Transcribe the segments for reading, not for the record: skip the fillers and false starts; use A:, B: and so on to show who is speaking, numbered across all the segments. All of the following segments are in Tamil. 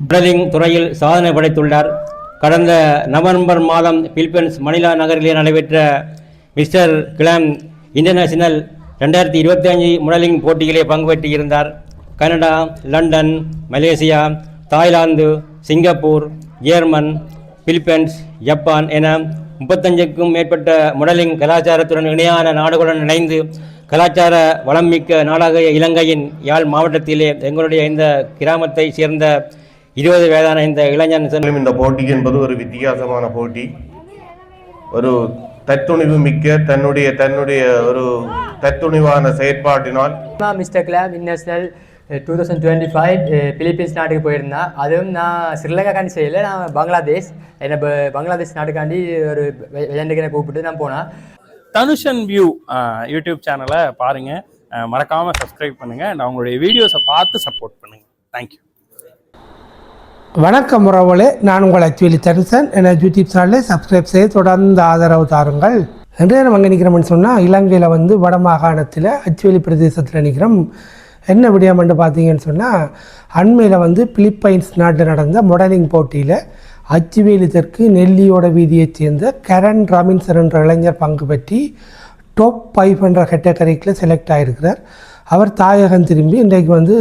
A: மாடலிங் துறையில் சாதனை படைத்துள்ளார். கடந்த நவம்பர் மாதம் பிலிப்பைன்ஸ் மணிலா நகரிலே நடைபெற்ற மிஸ்டர் கிளாம் இன்டர்நேஷனல் 2025 மாடலிங் போட்டியிலே பங்கு பெற்றிருந்தார். Canada, London, Malaysia, Thailand, Singapore, German, Philippines, Japan என 35க்கும் மேற்பட்ட மாடலிங் கலாச்சாரத்துடன் இணையான நாடுகளுடன் இணைந்து கலாச்சார வளம் மிக்க நாடாக இலங்கையின் யாழ் மாவட்டத்திலே எங்களுடைய இந்த கிராமத்தை சேர்ந்த 20 வயதான இந்த இளைஞன்
B: இந்த போட்டி என்பது ஒரு வித்தியாசமான போட்டி. ஒரு தத்துணிவு மிக்க தன்னுடைய ஒரு தத்துணிவான செயற்பாட்டினால்
C: மிஸ்டர் கிளாம் இன்டர்நேஷனல் 2025 பிலிப்பீன்ஸ் நாட்டுக்கு போயிருந்தேன். அதுவும் நான் ஸ்ரீலங்காக்காண்டி செய்யலை, நான் பங்களாதேஷ் பங்களாதேஷ் நாட்டுக்காண்டி ஒரு விளையாண்டுக்கு கூப்பிட்டு நான் போனேன்.
D: தனுஷன் வியூ யூடியூப் சேனலை பாருங்கள், மறக்காமல் சப்ஸ்கிரைப் பண்ணுங்கள் அண்ட் அவங்களுடைய வீடியோஸை பார்த்து சப்போர்ட் பண்ணுங்கள். தேங்க்யூ.
E: வணக்கம் உறவுகளே, நான் உங்கள் அச்சுவேலி தனுஷன். என யூடியூப் சேனலை சப்ஸ்கிரைப் செய்து தொடர்ந்து ஆதரவு தாருங்கள். இன்றைய நம்ம அங்கே நிற்கிறோம்னு சொன்னால் இலங்கையில் வடமாகாணத்தில் அச்சுவேலி பிரதேசத்தில் நிற்கிறோம். என்ன விடயம்னு பார்த்தீங்கன்னு சொன்னால், அண்மையில் பிலிப்பைன்ஸ் நாட்டில் நடந்த மாடலிங் போட்டியில் அச்சுவேலி தெற்கு நெல்லியோட வீதியைச் சேர்ந்த கரன் ராமின்சன் என்ற இளைஞர் பங்கு பெற்றி டாப் 5 என்ற கேட்டகரிக்கில் செலக்ட் ஆகிருக்கிறார். அவர் தாயகம் திரும்பி இன்றைக்கு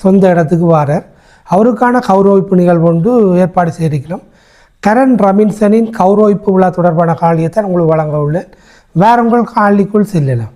E: சொந்த இடத்துக்கு வாரார். அவருக்கான கௌரவிப்பு நிகழ்வு ஒன்று ஏற்பாடு செய்திருக்கிறோம். கரன் ராமின்சனின் கௌரவிப்பு விழா தொடர்பான காலியத்தை உங்களுக்கு வழங்க உள்ளேன். வேற உங்கள் காலிக்குள் செல்லலாம்.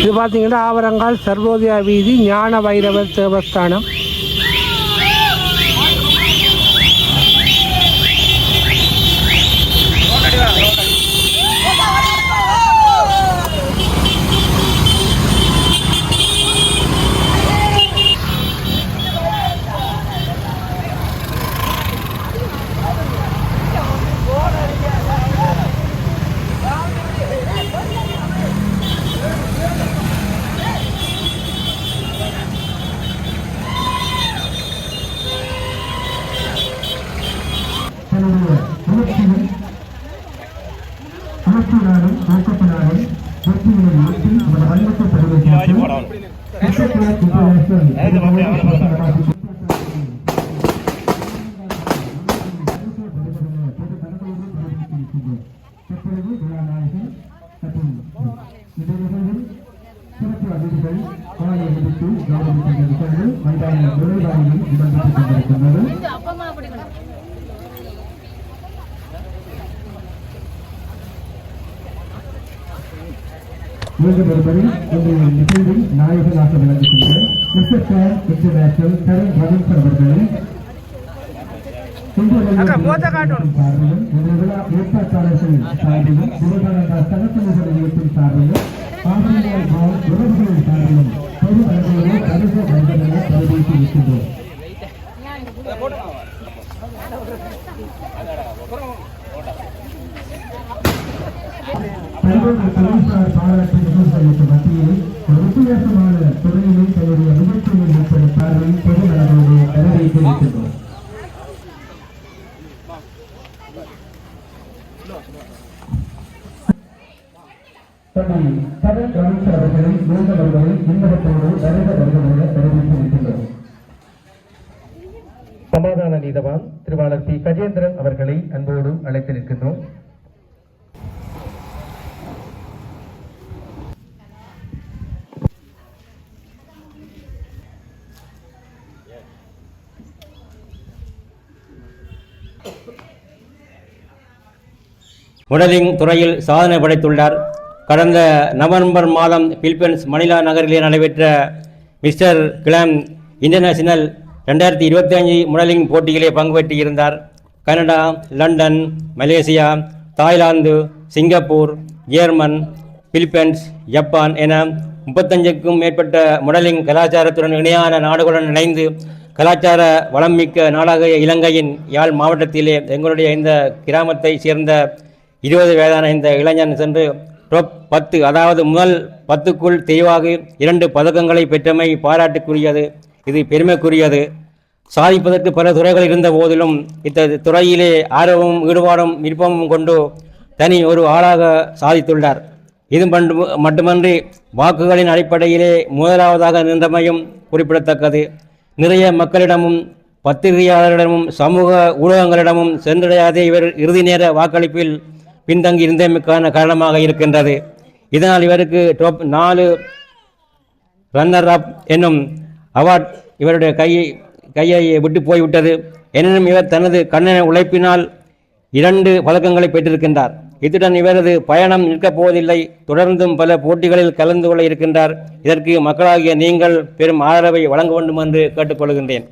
E: இது பார்த்தீங்கன்னா ஆவரங்கால் சர்வோதயா வீதி ஞான வைரவர் தேவஸ்தானம்.
F: மீண்டும் ஒருபடி இன்றைய நிகழ்வில் நாயகனாக விளங்குகின்ற mister care international Karan Ravindran அவர்களை சார்பிலும் இந்த விழா ஏற்பாட்டாளர்கள் சார்பிலும் விவேகானந்தா சகத்துவ நிலையத்தின் சார்பிலும் ஆசிரியர் உறவுகளின் சார்பிலும் பொது அளவிலே கருத வந்தனை வரவேற்று இருக்கின்றோம். பல்வேறு தொழில்சார் பாராட்டு நிகழ்வுகளுக்கு மத்தியில் ஒரு வித்தியாசமான துறையிலே தன்னுடைய நிகழ்ச்சியில் ஏற்படும் பார்வை பொது அளவோடு வரவேற்று இருக்கின்றோம். கரண் ரவீந்திரன் அவர்களை மீண்டும் வருவதை இன்பத்தோடு வருக வருவதாக வரவேற்று இருக்கின்றோம். சமாதான நீதவான் திருவாளர் பி கஜேந்திரன் அவர்களை அன்போடு அழைத்து நிற்கின்றோம்.
A: மாடலிங் துறையில் சாதனை படைத்துள்ளார். கடந்த நவம்பர் மாதம் பிலிப்பைன்ஸ் மணிலா நகரிலே நடைபெற்ற மிஸ்டர் கிளாம் இன்டர்நேஷனல் 2025 மாடலிங் போட்டியிலே பங்கு பெற்றிருந்தார். Canada, London, Malaysia, Thailand, Singapore, German, Philippines, Japan என 35க்கும் மேற்பட்ட மாடலிங் கலாச்சாரத்துடன் இணையான நாடுகளுடன் இணைந்து கலாச்சார வளம் மிக்க நாடாக இலங்கையின் யாழ் மாவட்டத்திலே எங்களுடைய இந்த கிராமத்தை சேர்ந்த 20 வயதான இந்த இளைஞன் சென்று டாப் 10 அதாவது முதல் 10க்குள் தெளிவாக 2 பதக்கங்களை பெற்றமை பாராட்டுக்குரியது. இது பெருமைக்குரியது. சாதிப்பதற்கு பல துறைகள் இருந்த போதிலும் இந்த துறையிலே ஆர்வமும் ஈடுபாடும் விருப்பமும் கொண்டு தனி ஒரு ஆளாக சாதித்துள்ளார். இது மட்டுமன்றி வாக்குகளின் அடிப்படையிலே முதலாவதாக நின்றமையும் குறிப்பிடத்தக்கது. நிறைய மக்களிடமும் பத்திரிகையாளர்களிடமும் சமூக ஊடகங்களிடமும் சென்றடையாதே இவர் இறுதி நேர வாக்களிப்பில் பின்தங்கி இருந்தமைக்கான காரணமாக இருக்கின்றது. இதனால் இவருக்கு டாப் 4 ரன்னர் அப் என்னும் அவார்ட் இவருடைய கையை விட்டு போய்விட்டது. எனினும் இவர் தனது கண்ணன உழைப்பினால் 2 பதக்கங்களை பெற்றிருக்கின்றார். இத்துடன் இவரது பயணம் நிற்கப் போவதில்லை. தொடர்ந்தும் பல போட்டிகளில் கலந்து கொள்ள இருக்கின்றார். இதற்கு மக்களாகிய நீங்கள் பெரும் ஆதரவை வழங்க வேண்டும் என்று கேட்டுக்கொள்கின்றேன்.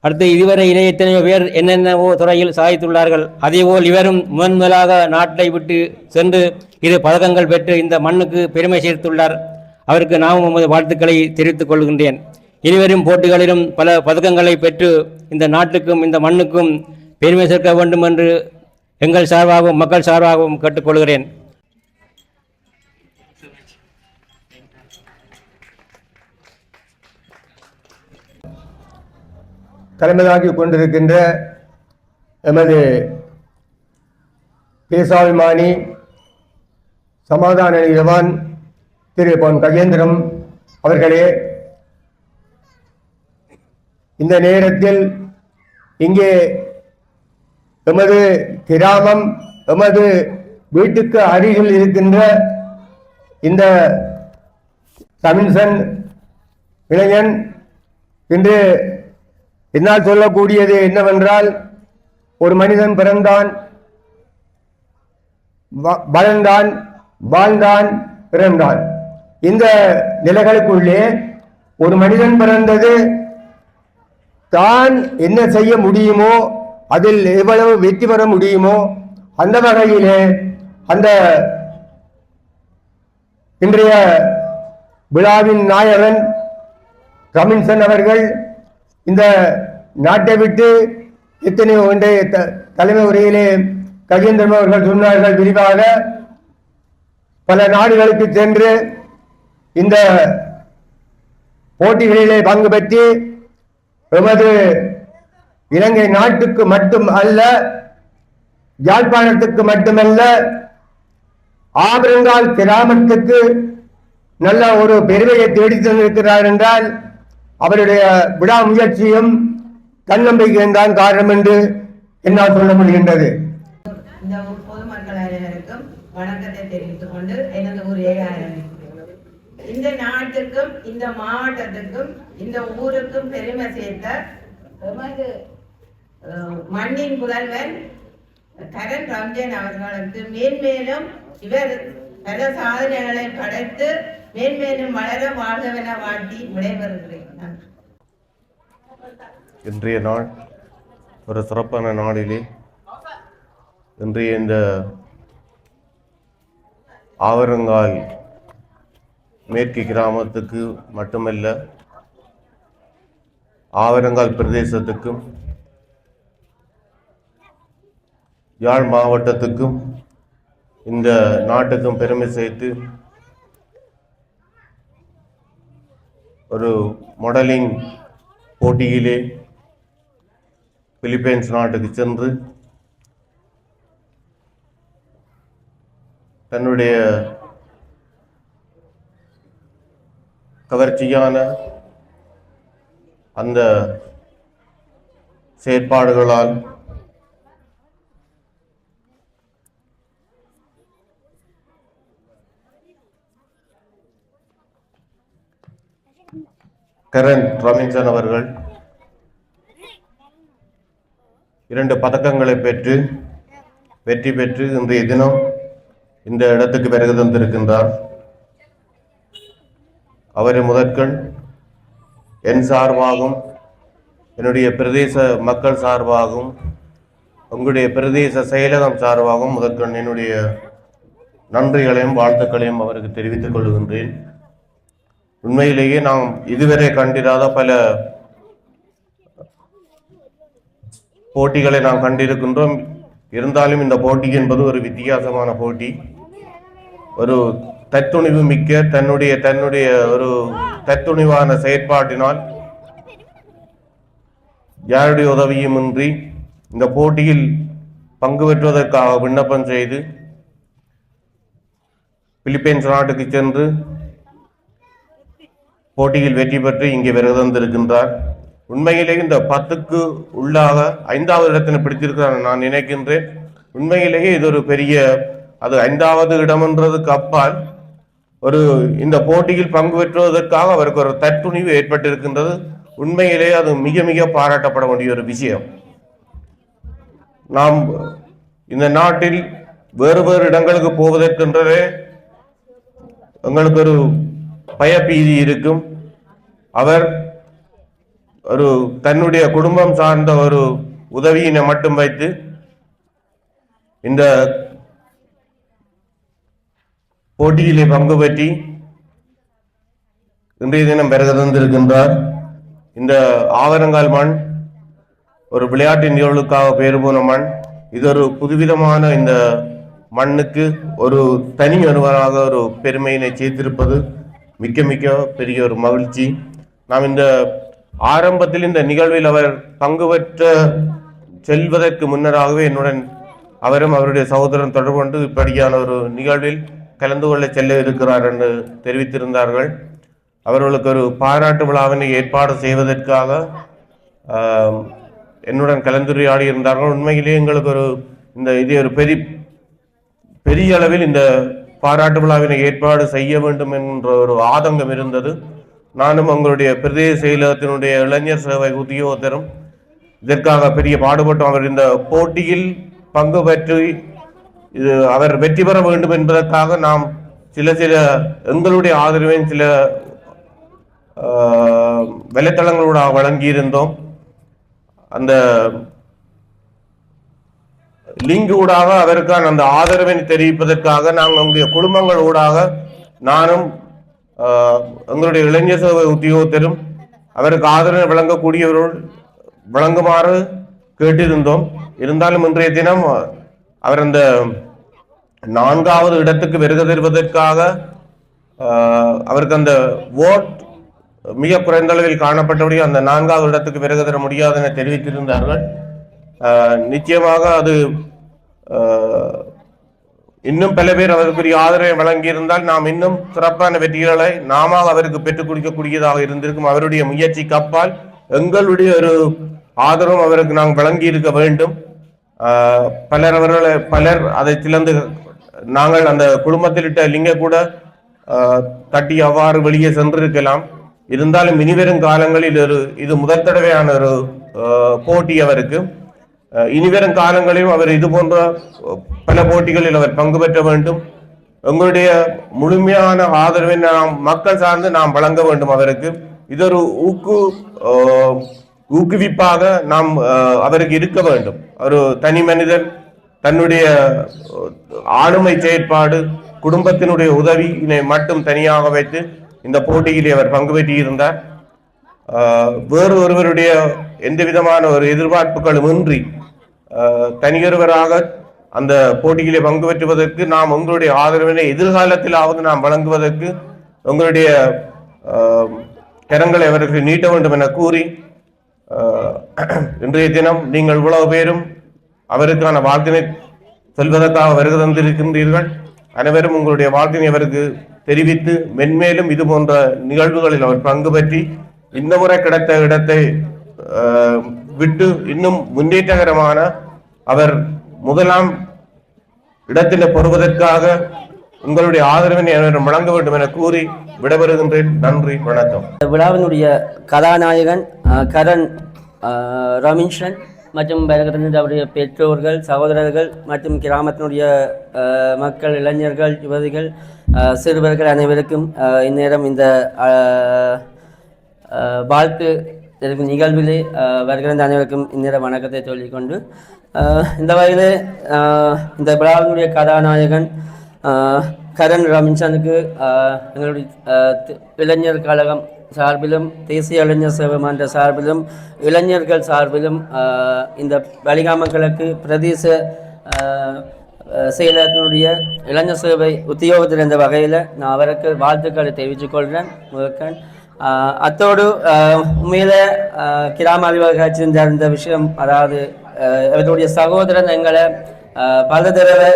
A: அடுத்து இதுவரையிலே எத்தனையோ பேர் என்னென்னவோ துறையில் சாதித்துள்ளார்கள். அதேபோல் இவரும் முதலாக நாட்டை விட்டு சென்று 2 பதக்கங்கள் பெற்று இந்த மண்ணுக்கு பெருமை சேர்த்துள்ளார். அவருக்கு நாமும் நமது வாழ்த்துக்களை தெரிவித்துக் கொள்கின்றேன். இனிவரும் போட்டிகளிலும் பல பதக்கங்களை பெற்று இந்த நாட்டுக்கும் இந்த மண்ணுக்கும் பெருமை சேர்க்க வேண்டும் என்று எங்கள் சார்பாகவும் மக்கள் சார்பாகவும் கேட்டுக்கொள்கிறேன்.
G: தலைமையாகி கொண்டிருக்கின்ற எமது தேசாபிமானி சமாதான நீதவான் திரு பொன் கஜேந்திரம் அவர்களே, இந்த நேரத்தில் இங்கே எமது கிராமம் எமது வீட்டுக்கு அருகில் இருக்கின்ற இந்த தமிழ்சன் இளைஞன் இன்று என்னால் சொல்லக்கூடியது என்னவென்றால், ஒரு மனிதன் பிறந்தான், வளர்ந்தான், வாழ்ந்தான், இறந்தான். இந்த நிலைகளுக்குள்ளே ஒரு மனிதன் பிறந்தது தான் என்ன செய்ய முடியுமோ, அதில் எவ்வளவு வெற்றி பெற முடியுமோ அந்த வகையிலே அந்த இன்றைய விழாவின் நாயகன் ரமின்சன் அவர்கள் இந்த நாட்டை விட்டு எத்தனையோ இன்றைய தலைமை உரையிலே கஜேந்திரன் அவர்கள் சொன்னார்கள், விரிவாக பல நாடுகளுக்கு சென்று இந்த போட்டிகளிலே பங்கு பெற்று எமது இலங்கை நாட்டுக்கு மட்டும் அல்ல, யாழ்ப்பாணத்துக்கு மட்டுமல்ல, ஆபரங்கால் கிராமத்துக்கு நல்ல ஒரு பெருமையை தேடி தந்திருக்கிறார் என்றால் அவருடைய விடாமுயற்சியும் தன்னம்பிக்கையும் தான் காரணம் என்று என்னால் சொல்ல முடிகின்றது.
H: இந்த பொதுமக்கள் அனைவருக்கும் வணக்கத்தை தெரிவித்துக் கொண்டு எனது உரையை ஆரம்பிக்கிறேன். இந்த நாட்டுக்கும் இந்த மாவட்டத்துக்கும் இந்த ஊருக்கும் பெருமை சேர்த்த எமது மண்ணின் புதல்வன் கரண் ரம்ஜன் அவர்களுக்கு மேன்மேலும் இவர் பல சாதனைகளை படைத்து மேன்மேலும் வளர வாழ்கவென வாழ்த்தி விடைபெறுகிறேன்.
B: இன்றைய நாள் ஒரு சிறப்பான நாளிலே இன்றைய இந்த ஆவரங்கால் மேற்கு கிராமத்துக்கு மட்டுமல்ல, ஆவரங்கால் பிரதேசத்துக்கும் யாழ் மாவட்டத்துக்கும் இந்த நாட்டுக்கும் பெருமை சேர்த்து ஒரு மாடலிங் போட்டியிலே பிலிப்பைன்ஸ் நாட்டுக்கு சென்று தன்னுடைய கவர்ச்சியான அந்த செயற்பாடுகளால் கரண் ரமேசன் அவர்கள் 2 பதக்கங்களை பெற்று வெற்றி பெற்று இன்றைய தினம் இந்த இடத்துக்கு வருகை தந்திருக்கின்றார். அவரை முதற்கண் என் சார்பாகவும் என்னுடைய பிரதேச மக்கள் சார்பாகவும் உங்களுடைய பிரதேச செயலகம் சார்பாகவும் முதற்கண் என்னுடைய நன்றிகளையும் வாழ்த்துக்களையும் அவருக்கு தெரிவித்துக் கொள்கின்றேன். உண்மையிலேயே நாம் இதுவரை கண்டிராத பல போட்டிகளை நாம் கண்டிருக்கின்றோம். இருந்தாலும் இந்த போட்டி என்பது ஒரு வித்தியாசமான போட்டி. ஒரு தத்துணிவு மிக்க தன்னுடைய ஒரு தத்துணிவான செயற்பாட்டினால் யாருடைய உதவியுமின்றி இந்த போட்டியில் பங்கு பெற்றுவதற்காக விண்ணப்பம் செய்து பிலிப்பைன்ஸ் நாட்டுக்கு சென்று போட்டியில் வெற்றி பெற்று இங்கே வருகை தந்திருக்கின்றார். உண்மையிலே இந்த 10க்கு உள்ளாக 5வது இடத்தினை பிடித்திருக்கிறார் நான் நினைக்கின்றேன். உண்மையிலேயே இது ஒரு பெரிய, அது 5வது இடம்ன்றதுக்கு அப்பால் ஒரு இந்த போட்டியில் பங்கு பெற்றுவதற்காக அவருக்கு ஒரு தற்துணிவு ஏற்பட்டிருக்கின்றது. உண்மையிலேயே அது மிக மிக பாராட்டப்பட வேண்டிய ஒரு விஷயம். நாம் இந்த நாட்டில் வேறு வேறு இடங்களுக்கு போவதற்கென்றே எங்களுக்கு ஒரு பயபீதி இருக்கும். அவர் ஒரு தன்னுடைய குடும்பம் சார்ந்த ஒரு உதவியினை மட்டும் வைத்து இந்த போட்டியிலே பங்கு பெற்றி இன்றைய தினம் வருகை தந்திருக்கின்றார். இந்த ஆவரங்கால் மண் ஒரு விளையாட்டு நிகழ்வுக்காக பெயர் போன மண். இது ஒரு புதுவிதமான இந்த மண்ணுக்கு ஒரு தனி ஒருவராக ஒரு பெருமையினை சேர்த்திருப்பது மிக்க மிக்க பெரிய ஒரு மகிழ்ச்சி. நாம் இந்த ஆரம்பத்தில் இந்த நிகழ்வில் அவர் பங்கு பெற்ற செல்வதற்கு முன்னராகவே என்னுடன் அவரும் அவருடைய சகோதரன் தொடர்பு கொண்டு இப்படியான ஒரு நிகழ்வில் கலந்து கொள்ள செல்ல இருக்கிறார் என்று தெரிவித்திருந்தார்கள். அவர்களுக்கு ஒரு பாராட்டு விழாவினை ஏற்பாடு செய்வதற்காக என்னுடன் கலந்துரையாடி இருந்தார்கள். உண்மையிலேயே எங்களுக்கு ஒரு இது ஒரு பெரிய அளவில் இந்த பாராட்டு விழாவினை ஏற்பாடு செய்ய வேண்டும் என்ற ஒரு ஆதங்கம் இருந்தது. நானும் உங்களுடைய பிரதேச செயலகத்தினுடைய இளைஞர் சேவை உத்தியோகத்தரும் இதற்காக பெரிய பாடுபட்டோம். அவர் இந்த போட்டியில் பங்கு பெற்று அவர் வெற்றி பெற வேண்டும் என்பதற்காக நாம் சில எங்களுடைய ஆதரவையும் சில வலைத்தளங்களோட வழங்கியிருந்தோம். அந்த லிங்க் ஊடாக அவருக்கான அந்த ஆதரவை தெரிவிப்பதற்காக நாங்கள் உங்களுடைய குடும்பங்கள் ஊடாக நானும் எங்களுடைய இளைஞர் சேவை உத்தியோகத்தரும் அவருக்கு ஆதரவு வழங்கக்கூடியவர்கள் வழங்குமாறு கேட்டிருந்தோம். இருந்தாலும் இன்றைய தினம் அவர் அந்த 4வது இடத்துக்கு வருகை தருவதற்காக அவருக்கு அந்த ஓட் மிக குறைந்த அளவில் காணப்பட்டபடி அந்த 4வது இடத்துக்கு வருகை தர முடியாது என தெரிவித்திருந்தார்கள். நிச்சயமாக அது இன்னும் பல பேர் அவருக்குரிய ஆதரவை வழங்கியிருந்தால் நாம் இன்னும் சிறப்பான வெற்றிகளை நாம அவருக்கு பெற்றுக் கொடுக்கக்கூடியதாக இருந்திருக்கும். அவருடைய முயற்சிக்கு அப்பால் எங்களுடைய ஒரு ஆதரவும் அவருக்கு நாங்கள் வழங்கி இருக்க வேண்டும். பலர் அதை திறந்து நாங்கள் அந்த குடும்பத்தில் இட்ட லிங்க கூட தட்டி அவ்வாறு வெளியே சென்றிருக்கலாம். இருந்தாலும் இனிவரும் காலங்களில் இது முதல் தடவையான ஒரு போட்டி அவருக்கு. இனிவரும் காலங்களிலும் அவர் இது போன்ற பல போட்டிகளில் அவர் பங்கு பெற்ற வேண்டும். எங்களுடைய முழுமையான ஆதரவை நாம் மக்கள் சார்ந்து நாம் வழங்க வேண்டும் அவருக்கு. இது ஒரு ஊக்குவிப்பாக நாம் அவருக்கு இருக்க வேண்டும். ஒரு தனி மனிதன் தன்னுடைய ஆளுமை செயற்பாடு குடும்பத்தினுடைய உதவியினை மட்டும் தனியாக வைத்து இந்த போட்டியிலே அவர் பங்கு பெற்றிருந்தார். வேறு ஒருவருடைய எந்த விதமான ஒரு எதிர்பார்ப்புகளும் இன்றி தனியொருவராக அந்த போட்டியிலே பங்கு பெற்றுவதற்கு நாம் உங்களுடைய ஆதரவினை எதிர்காலத்திலாவது நாம் வழங்குவதற்கு உங்களுடைய கரங்களை அவருக்கு நீட்ட வேண்டும் என கூறி இன்றைய தினம் நீங்கள் இவ்வளவு பேரும் அவருக்கான வாழ்த்தினை சொல்வதற்காக வருகை தந்திருக்கின்றீர்கள். அனைவரும் உங்களுடைய வாழ்த்தினை அவருக்கு தெரிவித்து மென்மேலும் இது போன்ற நிகழ்வுகளில் அவர் பங்கு பற்றி இந்த முறை கிடைத்த இடத்தை விட்டு இன்னும் முன்னேற்றகரமான அவர் முதலாம் இடத்தில் பெறுவதற்காக உங்களுடைய ஆதரவினை அனைவரும் வழங்க வேண்டும் என கூறி விடைபெறுகின்றேன். நன்றி, வணக்கம்.
I: விழாவினுடைய கதாநாயகன் கரண் ரமீஷன் மற்றும் அவருடைய பெற்றோர்கள், சகோதரர்கள் மற்றும் கிராமத்தினுடைய மக்கள், இளைஞர்கள், யுவதிகள், சிறுவர்கள் அனைவருக்கும் இந்நேரம் இந்த வாழ்த்து நிகழ்விலே வருகிற அனைவருக்கும் இந்நேரம் வணக்கத்தை சொல்லிக்கொண்டு, இந்த வகையில் இந்த விழாவினுடைய கதாநாயகன் கரண் ரமீஷனுக்கு எங்களுடைய இளைஞர் கழகம் சார்பிலும் தேசிய இளைஞர் சேவை மன்ற சார்பிலும் இளைஞர்கள் சார்பிலும் இந்த வலிகாமக்களுக்கு பிரதேச செயலகத்தினுடைய இளைஞர் சேவை உத்தியோகத்தில் என்ற வகையில் நான் அவருக்கு வாழ்த்துக்களை தெரிவித்துக் கொள்கிறேன். முதற்கண் அத்தோடு உண்மையில கிராம அலுவலக இந்த விஷயம், அதாவது அவருடைய சகோதரன் எங்களை பல தடவை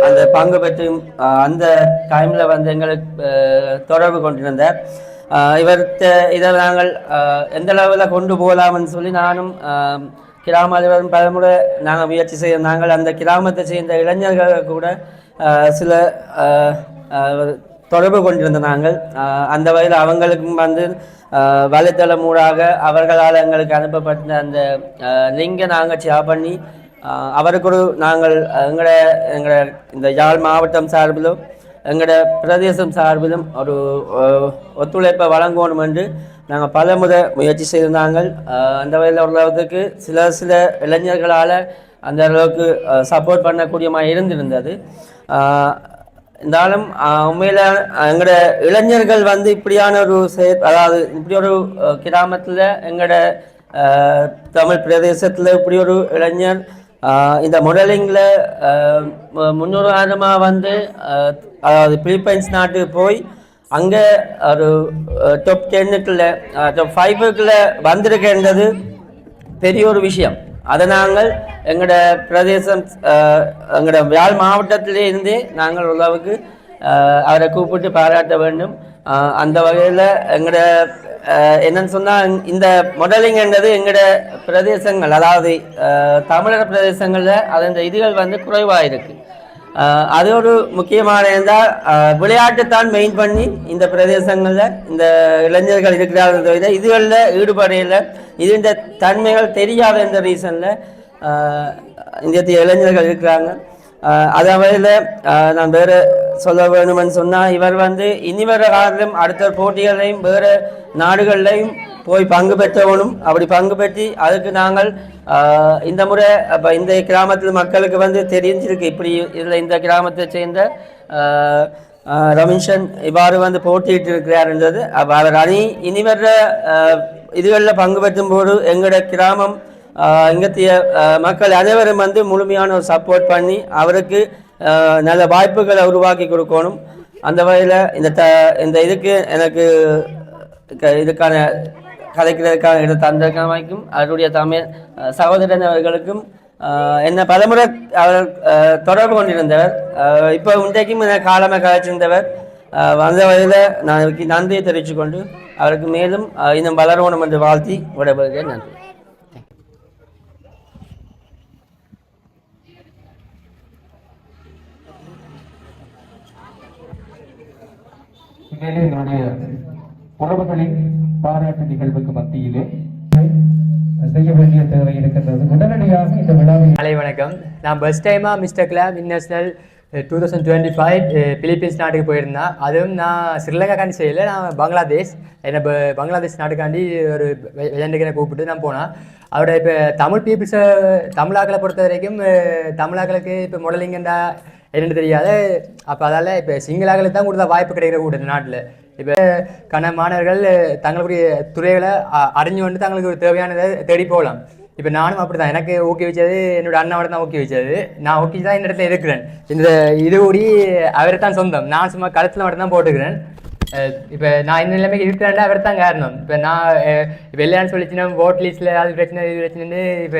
I: அந்த பங்கு பெற்று அந்த டைமில் வந்து எங்களுக்கு தொடர்பு கொண்டிருந்தார். இதை நாங்கள் எந்த அளவில் கொண்டு போகலாம்னு சொல்லி நானும் கிராம அலுவலகம் பலமுறை நாங்கள் முயற்சி செய்ய, நாங்கள் அந்த கிராமத்தை சேர்ந்த இளைஞர்கள் கூட சில தொடர்பு கொண்டிருந்த நாங்கள் அந்த வகையில் அவங்களுக்கும் வந்து வலைத்தளம் ஊடாக அவர்களால் எங்களுக்கு அனுப்பப்பட்ட அந்த லிங்கை நாங்கள் ஷேர் பண்ணி அவருக்கு நாங்கள் எங்களோட இந்த யாழ் மாவட்டம் சார்பிலும் எங்களோட பிரதேசம் சார்பிலும் ஒரு ஒத்துழைப்பை வழங்கணும் என்று நாங்கள் பல முறை முயற்சி செய்திருந்தாங்க. அந்த வகையில் ஓரளவுக்கு சில இளைஞர்களால் அந்த அளவுக்கு சப்போர்ட் பண்ணக்கூடியமாக இருந்திருந்தது. இருந்தாலும் உண்மையில் எங்களோட இளைஞர்கள் வந்து இப்படியான ஒரு அதாவது இப்படி ஒரு கிராமத்தில் எங்களோட தமிழ் பிரதேசத்தில் இப்படி ஒரு இளைஞர் இந்த மாடலிங்கில் முன்னுதாரணமாக வந்து அதாவது பிலிப்பைன்ஸ் நாட்டுக்கு போய் அங்கே ஒரு டாப் 10க்குள்ள டாப் 5க்குள்ள வந்திருக்கின்றது பெரிய ஒரு விஷயம். அதை நாங்கள் எங்களோட பிரதேசம் எங்களோட யாழ் மாவட்டத்திலே இருந்தே நாங்கள் ஓரளவுக்கு அவரை கூப்பிட்டு பாராட்ட வேண்டும். அந்த வகையில் எங்களோட என்னன்னு சொன்னால் இந்த மாடலிங் என்றது எங்களோட பிரதேசங்கள், அதாவது தமிழக பிரதேசங்களில் அதன் இதுகள் வந்து குறைவாக இருக்குது. அது ஒரு முக்கியமான இருந்தால் விளையாட்டுத்தான் மெயின் பண்ணி இந்த பிரதேசங்களில் இந்த இளைஞர்கள் இருக்கிறார்கள் தவிர இதுகளில் ஈடுபடையில் இது இந்த தன்மைகள் தெரியாத இந்த ரீசனில் இந்திய இளைஞர்கள் இருக்கிறாங்க. அதே வகையில் நான் வேறு சொல்ல வேணுமென்னு சொன்னால், இவர் வந்து இனி வர காலம் அடுத்த போட்டிகளையும் வேறு நாடுகள்லையும் போய் பங்கு பெற்றவனும், அப்படி பங்கு பெற்றி அதுக்கு நாங்கள் இந்த முறை அப்போ இந்த கிராமத்தில் மக்களுக்கு வந்து தெரிஞ்சிருக்கு இப்படி இதில் இந்த கிராமத்தை சேர்ந்த ரமீஷன் இவ்வாறு வந்து போட்டியிட்டு இருக்கிறார்ன்றது. அப்போ அவர் இனி வர்ற இதுகளில் பங்கு பெற்றும் போது எங்களோட கிராமம் இங்கத்திய மக்கள் அனைவரும் வந்து முழுமையான ஒரு சப்போர்ட் பண்ணி அவருக்கு நல்ல வாய்ப்புகளை உருவாக்கி கொடுக்கணும். அந்த வகையில் இந்த இதுக்கு எனக்கு இதுக்கான கலைக்கிறதுக்கான இதை தந்திருக்கமைக்கும் அவருடைய தமிழ் சகோதரன் அவர்களுக்கும் என்ன பலமுறை அவர் தொடர்பு கொண்டிருந்தவர். இப்போ இன்றைக்கும் காலமாக கழிச்சிருந்தவர். வந்த வகையில் நான் அவருக்கு நன்றியை தெரிவித்து கொண்டு அவருக்கு மேலும் இன்னும் வளரணும் என்று வாழ்த்தி விடைபெறுகிறேன். நன்றி.
F: என்னுடைய உறவுகளின் பாராட்டு நிகழ்வுக்கு மத்தியிலே செய்ய வேண்டிய தேவை இருக்கின்றது. உடனடியாக இந்த விழாவை
C: காலை வணக்கம். நான் ஃபர்ஸ்ட் டைமாக மிஸ்டர் கிளாம் இன்டர்நேஷனல் 2025 பிலிப்பீன்ஸ் நாட்டுக்கு போயிருந்தேன். அதுவும் நான் ஸ்ரீலங்காக்காண்டி செய்யலை, நான் பங்களாதேஷ். என்னை பங்களாதேஷ் நாட்டுக்காண்டி ஒரு விளையாண்டுக்கு கூப்பிட்டு நான் போனேன். அவரோட இப்போ தமிழ் பீப்புள்ஸை தமிழாக்களை பொறுத்த வரைக்கும் தமிழாக்களுக்கு இப்போ மாடலிங்கண்டா என்னென்னு தெரியாது. அப்போ அதால் இப்போ சிங்களாக்களுக்கு தான் கொடுத்த வாய்ப்பு கிடைக்கிற கூட இந்த நாட்டில். இப்போ மாணவர்கள் தங்களுடைய துறைகளை அறிஞ்சு வந்து தங்களுக்கு ஒரு தேவையானதை தேடி போகலாம். இப்போ நானும் அப்படி தான். எனக்கு ஊக்குவிச்சது என்னோட அண்ணாவோட தான் ஊக்குவிச்சது. நான் ஊக்குவிச்சு தான் இந்த இடத்துல இருக்கிறேன். இந்த இது கூடி அவரை தான் சொந்தம். நான் சும்மா கழுத்தில் மட்டும் தான் போட்டுக்கிறேன். இப்போ நான் இந்த நிலைமைக்கு இருக்கிறேன்டா அவர் தான் காரணம். இப்போ நான் இப்போ எல்லாரும் சொல்லிச்சுன்னா ஓட் லிஸ்ட்டில் அது பிரச்சனை இது பிரச்சனைன்னு இப்போ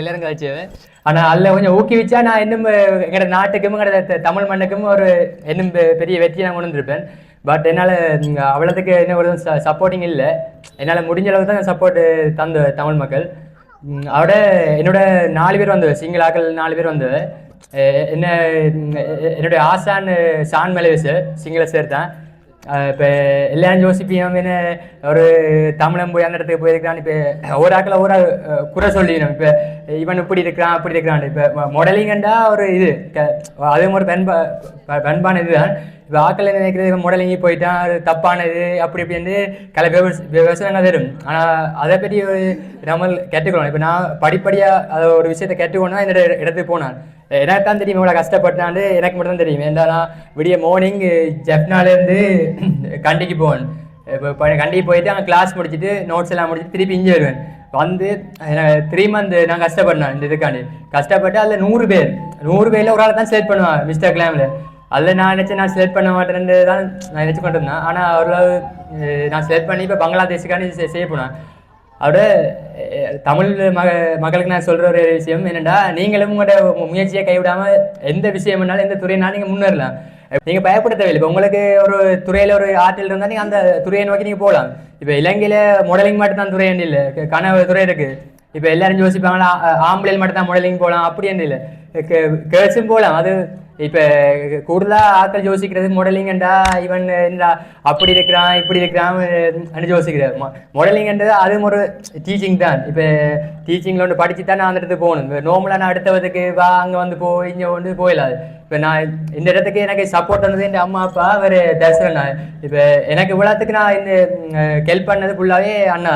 C: எல்லாரும் கழிச்சது. ஆனால் அதில் கொஞ்சம் ஊக்குவிச்சா நான் இன்னும் எங்களோட நாட்டுக்கும் எங்களோட தமிழ் மண்ணுக்கும் ஒரு இன்னும் பெரிய வெற்றியை நான் கொண்டு வந்திருப்பேன். பட் என்னால் அவ்வளோத்துக்கு என்ன ஒரு சப்போர்ட்டிங் இல்லை. என்னால் முடிஞ்ச அளவுக்கு தான் சப்போர்ட்டு தந்த தமிழ் மக்கள். அவட என்னோட 4 பேர் வந்தது, சிங்கிள் ஆக்கள் 4 பேர் வந்தது. என்னுடைய ஆசான் சான் மலேவிஸ் சிங்கள சேர்த்தான். இப்போ எல்லாரும் யோசிப்பியும் என்ன ஒரு தமிழன் போய் அந்த இடத்துக்கு போயிருக்கான்னு. இப்போ ஒரு ஆக்கள் ஒரு குறை சொல்லிக்கணும். இப்போ இவன் இப்படி இருக்கிறான் அப்படி இருக்கிறான். இப்போ மாடலிங்கண்டா ஒரு இது அதுவும் ஒரு பண்பான இதுதான். இப்போ ஆக்கள் என்ன நினைக்கிறது, மாடலிங்கி போயிட்டான் அது தப்பானது அப்படி இப்படி கலை விவசாயம் தரும். ஆனால் அதை பற்றி நம்ம கற்றுக்கணும். இப்போ நான் படிப்படியாக அதை ஒரு விஷயத்தை கற்றுக்கணும் இந்த இடத்துக்கு போனான். எனக்கு தான் தெரியும் இவ்வளோ கஷ்டப்பட்டான்னு எனக்கு மட்டும் தான் தெரியும். ஏன்னா நான் விடிய மார்னிங் ஜெஃப்னாலேருந்து கண்டிக்கு போவேன். இப்போ கண்டிக்கு போயிட்டு அங்கே கிளாஸ் முடிச்சுட்டு நோட்ஸ் எல்லாம் முடிச்சுட்டு திருப்பி இங்கே வருவேன். வந்து எனக்கு 3 months நான் கஷ்டப்பட்டேன். இந்த இதுக்காண்டி கஷ்டப்பட்டு அதில் 100 பேரில் ஒரு ஆள் தான் செலக்ட் பண்ணுவேன் மிஸ்டர் கிளாமில். அதில் நான் நினச்சேன் நான் செலக்ட் பண்ண மாட்டேன்னு தான் நான் நினச்சி கொண்டு இருந்தேன். ஆனால் அவ்வளோ நான் செலக்ட் பண்ணி இப்போ பங்களாதேஷுக்காண்டி செய்ய போனேன். அதோட தமிழ் மக்களுக்கு நான் சொல்கிற ஒரு விஷயம் என்னென்னா, நீங்களும் உங்களோட முயற்சியை கைவிடாமல் எந்த விஷயம்னாலும் எந்த துறையினாலும் நீங்கள் முன்னேறலாம். நீங்கள் பயப்பட தேவையில்லை. இப்போ உங்களுக்கு ஒரு துறையில் ஒரு ஆற்றல் இருந்தால் நீங்கள் அந்த துறையை நோக்கி நீங்கள் போகலாம். இப்போ இலங்கையில் மாடலிங் மட்டும் தான் துறை இல்லை, கனவு துறை இருக்குது. இப்போ எல்லாரும் யோசிப்பாங்களா ஆம்பளையில் மட்டும் தான் மாடலிங் போகலாம் அப்படி இல்லை, கேர்ள்ஸும் போகலாம். அது இப்போ கூடுதலாக ஆட்கள் யோசிக்கிறது மாடலிங்கண்டா இவன் என்ன அப்படி இருக்கிறான் இப்படி இருக்கிறான் யோசிக்கிறார். மாடலிங்கன்றது அதுவும் ஒரு டீச்சிங் தான். இப்போ டீச்சிங்கில் ஒன்று படித்து தான் நான் அந்த இடத்துக்கு போகணும். இப்போ நார்மலாக நான் அடுத்தவதுக்கு வா அங்கே வந்து போய் இங்கே வந்து போயிடாது. இப்போ நான் இந்த இடத்துக்கு எனக்கு சப்போர்ட் பண்ணது என் அம்மா அப்பா வேறு தரிசனம். இப்போ எனக்கு இவ்வளோத்துக்கு நான் இந்த ஹெல்ப் பண்ணது ஃபுல்லாகவே அண்ணா.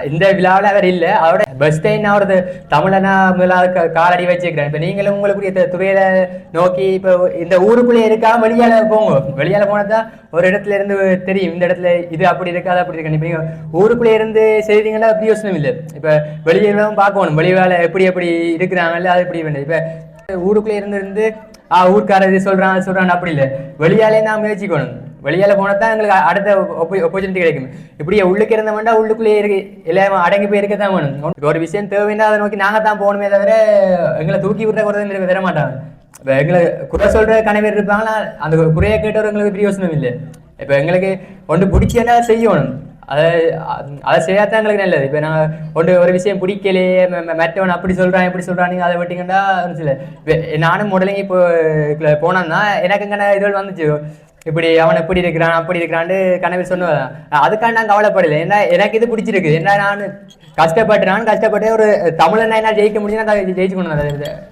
C: இந்த விழாவில் அவர் இல்லை, அவரோட பெஸ்ட் டைம் நான் ஒரு தமிழனா முதலாவது காலடி வச்சுக்கிறேன். இப்போ நீங்களும் உங்களுக்குரிய துறையில நோக்கி இப்போ இந்த ஊருக்குள்ளே இருக்காம வெளியால போங்க. வெளியால போனதான் ஒரு இடத்துல இருந்து தெரியும் இந்த இடத்துல இது அப்படி இருக்காது அப்படி இருக்கு. இப்போ நீங்கள் ஊருக்குள்ளே இருந்து செய்தீங்கன்னா அப்படி யோசனை இல்லை. இப்போ வெளியெல்லாம் பார்க்கணும் வெளியால எப்படி எப்படி இருக்கிறாங்கல்ல அது எப்படி வேண்டாம். இப்போ ஊருக்குள்ளே இருந்து ஊருக்காரர் இது சொல்றான் அப்படி இல்லை. வெளியாலே நான் முயற்சிக்கணும். வெளியால போனால் தான் எங்களுக்கு அடுத்த ஆப்பர்ச்சுனிட்டி கிடைக்கும். இப்படியே உள்ளுக்கு இருந்த வேண்டாம் உள்ளுக்குள்ளேயே இருக்கு எல்லாம் அடங்கி போய் இருக்கத்தான் வேணும். இப்போ ஒரு விஷயம் தேவைன்னா அதை நோக்கி நாங்கள் தான் போகணுமே தவிர எங்களை தூக்கி விடுற குறை தர மாட்டாங்க. இப்போ எங்களை குறை சொல்கிற கணவர் இருப்பாங்களா அந்த குறையை கேட்டவர் எங்களுக்கு பிரியோசனம் இல்லை. இப்போ எங்களுக்கு ஒன்று பிடிச்சேன்னா செய்யணும். அதை செய்யாதான் எங்களுக்கு நல்லது. இப்போ நாங்கள் ஒரு விஷயம் பிடிக்கலையே மற்றவன் அப்படி சொல்கிறான் இப்படி சொல்கிறான் நீங்கள் அதை விட்டீங்கன்னா இல்லை. இப்போ நானும் மாடலிங் இப்போ போனேன்னா எனக்கு இங்கே இதுகள் வந்துச்சு இப்படி அவன் எப்படி இருக்கிறான் அப்படி இருக்கிறான்னு கனவில் சொன்னதான். அதுக்காண்டி நான் கவலைப்படலை. ஏன்னா எனக்கு இது பிடிச்சிருக்கு. ஏன்னா நான் கஷ்டப்பட்டு ஒரு தமிழனா என்ன ஜெயிக்க முடியும்னா ஜெயிச்சுக்கணும்.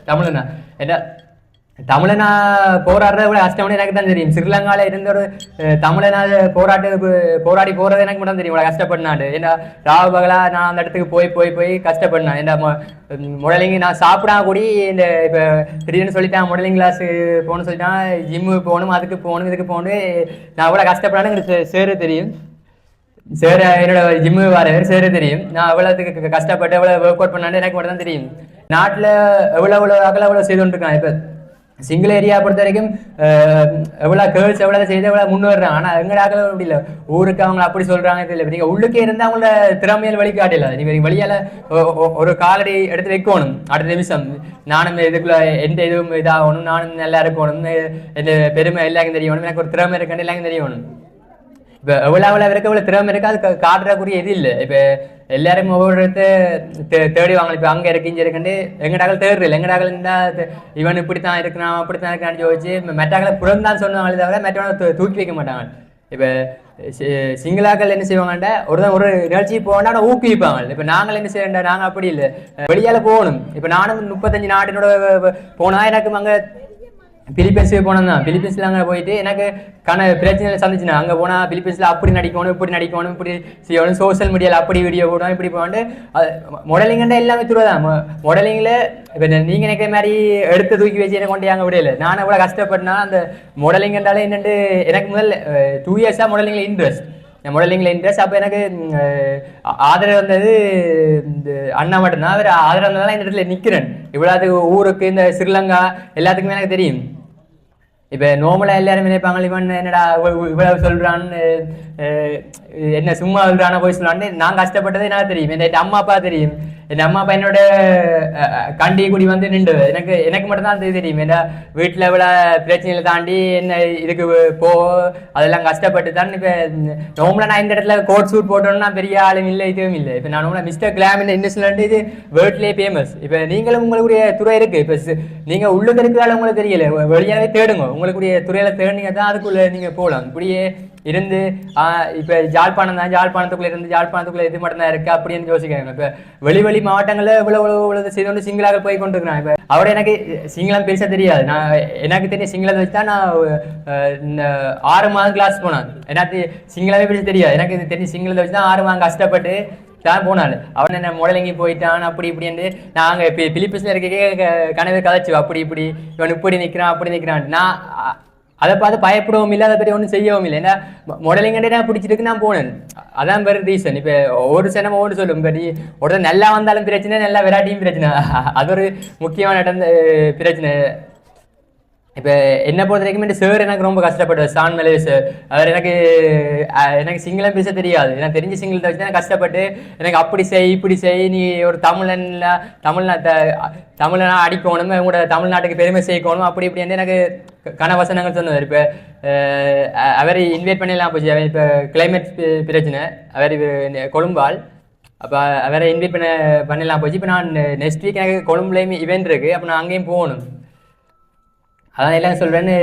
C: தமிழனா என்ன தமிழனா போராடுறத விட கஷ்டம்னு எனக்கு தான் தெரியும். ஸ்ரீலங்காவில் இருந்த ஒரு தமிழனா போராடி போகிறது எனக்கு மட்டும் தெரியும். இவ்வளோ கஷ்டப்படினாண்டு ஏன்னா ராவ பகலா நான் அந்த இடத்துக்கு போய் கஷ்டப்படினேன். ஏன்னா மாடலிங் நான் சாப்பிடா கூடி இந்த இப்போ திடீர்னு சொல்லிட்டேன் மாடலிங் கிளாஸ் போகணும்னு சொல்லிட்டான், ஜிம்மு போகணும் அதுக்கு போகணும் இதுக்கு போகணும். நான் எவ்வளோ கஷ்டப்படான்னு எனக்கு சேரு தெரியும். சேர என்னோட ஜிம்மு வர சேரு தெரியும். நான் எவ்வளோத்துக்கு கஷ்டப்பட்டு எவ்வளோ ஒர்க் அவுட் பண்ணான்னு எனக்கு மட்டும் தான் தெரியும். நாட்டில் எவ்வளோ அவ்வளோ செய்து கொண்டிருக்கான். இப்போ சிங்கிள் ஏரியா பொறுத்த வரைக்கும் எவ்வளோ கேர்ள்ஸ் எவ்வளோ செய்து எவ்வளோ முன்னேறாங்க. ஆனால் எங்கடாக்கள் அப்படி இல்லை, ஊருக்கு அவங்க அப்படி சொல்கிறாங்க தெரியல. நீங்கள் உள்ளுக்கே இருந்து அவங்களோட திறமையில் வழிகாட்டல. நீங்கள் வெளியால் ஒரு காலடி எடுத்து வைக்கணும். அடுத்த நிமிஷம் நானும் இதுக்குள்ள எந்த இதுவும் இதாகணும், நானும் நல்லா இருக்கணும், எந்த பெருமை எல்லாருக்கும் தெரியணும், எனக்கு ஒரு திறமை இருக்குன்னு எல்லாருக்கும் தெரியணும். இப்போ எவ்வளோ இருக்க எவ்வளோ திறமை இருக்கா அது காட்டுறக்கூடிய இது இல்லை. இப்போ எல்லாரும் ஒவ்வொரு தேடி வாங்க. இப்போ அங்கே இருக்கு இங்கே இருக்குன்னு எங்கடாக்கள் தேடுறில்லை. எங்கடாக்கள் இருந்தால் இவன் இப்படித்தான் இருக்கிறான் அப்படித்தான் இருக்கான்னு யோசிச்சு மெட்டாக்களை புறந்தான் சொன்னாங்களே தவிர மெட்டவனை தூக்கி வைக்க மாட்டாங்க. இப்போ சிங்களாக்கள் என்ன செய்வாங்கண்டா ஒரு நிகழ்ச்சி போனா ஊக்குவிப்பாங்க. இப்போ நாங்கள் என்ன செய்யண்டா நாங்கள் அப்படி இல்லை, வெளியால் போகணும். இப்போ நானும் 35 நாட்டினோட போனால் எனக்கு அங்கே பிலிப்பைன்ஸுக்கு போனோம் தான். பிலிப்பைன்ஸில் அங்கே போயிட்டு எனக்கு பிரச்சனைகள் சந்திச்சுனா அங்கே போனால் பிலிப்பைன்ஸில் அப்படி நடிக்கணும் இப்படி நடிக்கணும் இப்படி செய்யணும், சோசியல் மீடியாவில் அப்படி வீடியோ போடணும் இப்படி போட்டு அது மாடலிங்கண்டா எல்லாமே துருவதான். மாடலிங்கில் இப்போ நீங்கள் நினைக்கிற மாதிரி எடுத்து தூக்கி வச்சு எனக்கு கொண்டு அங்கே விடையில. நான் எவ்வளோ கஷ்டப்பட்டேன்னா அந்த மாடலிங்கண்டாலே என்னென்று எனக்கு முதல்ல 2 இயர்ஸாக மாடலிங்கில் இன்ட்ரெஸ்ட். மாடலிங்கில் இன்ட்ரெஸ்ட். அப்போ எனக்கு ஆதரவு வந்தது இந்த அண்ணா மட்டும்தான். அவர் ஆதரவு வந்ததால் இந்த இடத்துல நிற்கிறேன். இவ்வளோத்துக்கு ஊருக்கு இந்த ஸ்ரீலங்கா எல்லாத்துக்குமே எனக்கு தெரியும். இப்போ நார்மலாக எல்லாரும் நினைப்பாங்க இவன் என்னடா இவ்வளவு சொல்கிறான்னு, என்ன சும்மா சொல்கிறான போய் சொல்லான்னு. நான் கஷ்டப்பட்டது எனக்கு தெரியும், என் அம்மா அப்பா தெரியும். என் அம்மா அப்பா என்னோட கண்டி குடி வந்து நின்று எனக்கு மட்டும்தான் தெரியும். ஏன்னா வீட்டில் இவ்வளோ பிரச்சனைகளை தாண்டி என்ன இதுக்கு போ அதெல்லாம் கஷ்டப்பட்டு தான். இப்போ நார்மலாக நான் இந்த இடத்துல கோட் சூட் போட்டோன்னா பெரிய ஆளும் இல்லை இதுவும் இல்லை. இப்போ நான் நார்மலாக மிஸ்டர் கிளாம் இந்த இண்டஸ்ட்ரியில் இது வேர்ல்ட்லேயே ஃபேமஸ். இப்போ நீங்களும் உங்களுடைய துறை இருக்குது. இப்போ நீங்கள் உள்ளுக்கு இருக்கிறதால உங்களுக்கு தெரியல, வெளியாகவே தேடுங்க. உங்களுக்குரிய துறையில் தேடினீங்க தான் அதுக்குள்ளே நீங்கள் போகலாம். இப்படியே இருந்து இப்போ ஜாழ்ப்பாணம் தான், ஜாழ்ப்பாணத்துக்குள்ளே இருந்து ஜாழ்ப்பாணத்துக்குள்ளே இது மட்டும் தான் இருக்குது அப்படின்னு யோசிக்கிறாங்க. இப்போ வெளி மாவட்டங்களில் இவ்வளவு செய்து கொண்டு சிங்களாக போய் கொண்டு இருக்கிறான். இப்போ அவரோட எனக்கு சிங்களம் பேச தெரியாது. நான் எனக்கு தெரியும் சிங்களத்தை வச்சு தான் நான் 6 மாதம் கிளாஸ் போனேன். எனக்கு சிங்களமே பேச தெரியாது. எனக்கு தெரிஞ்ச சிங்களத்தை வச்சு தான் 6 மாதம் கஷ்டப்பட்டு தான் போனாள். அவன் என்ன மாடலிங்கி போயிட்டான் அப்படி இப்படின்னு. நாங்கள் இப்போ பிலிப்பைன்ஸில் இருக்க கனவே கதைச்சு அப்படி இப்படி இவன் இப்படி நிற்கிறான் அப்படி நிற்கிறான். நான் அதை பார்த்து பயப்படவும் இல்லை, அதை பற்றி ஒன்றும் செய்யவும் இல்லை. ஏன்னா மாடலிங்கண்டே நான் பிடிச்சிருக்கு நான் போனேன். அதான் வேறு ரீசன். இப்போ ஒரு சினிமா ஒன்று சொல்லும், இப்போ நீ ஒருத்தர் நல்லா வந்தாலும் பிரச்சனை, நல்லா விராட்டியும் பிரச்சனை. அது ஒரு முக்கியமான பிரச்சனை. இப்போ என்னை பொறுத்த வரைக்கும் இந்த சார் எனக்கு ரொம்ப கஷ்டப்படுவார். சான் மெலவே சார் அவர் எனக்கு சிங்களம் பேச தெரியாது. எனக்கு தெரிஞ்ச சிங்களத்தை வச்சு தான் கஷ்டப்பட்டு எனக்கு அப்படி செய் இப்படி செய், நீ ஒரு தமிழனா அடிக்கணும், உங்களோட தமிழ்நாட்டுக்கு பெருமை சேர்க்கணும் அப்படி இப்படி வந்து எனக்கு கனவசனங்கள் சொன்னவர். இப்போ அவரை இன்வைட் பண்ணிடலாம் போச்சு. அவர் இப்போ கிளைமேட் பிரச்சனை, அவர் கொழும்பால். அப்போ அவரை இன்வைட் பண்ணிடலாம் போச்சு. இப்போ நான் நெக்ஸ்ட் வீக் எனக்கு கொழும்புலேயுமே இவெண்ட் இருக்குது. அப்போ நான் அங்கேயும் போகணும். அதான் எல்லாம் சொல்கிறேன்னு,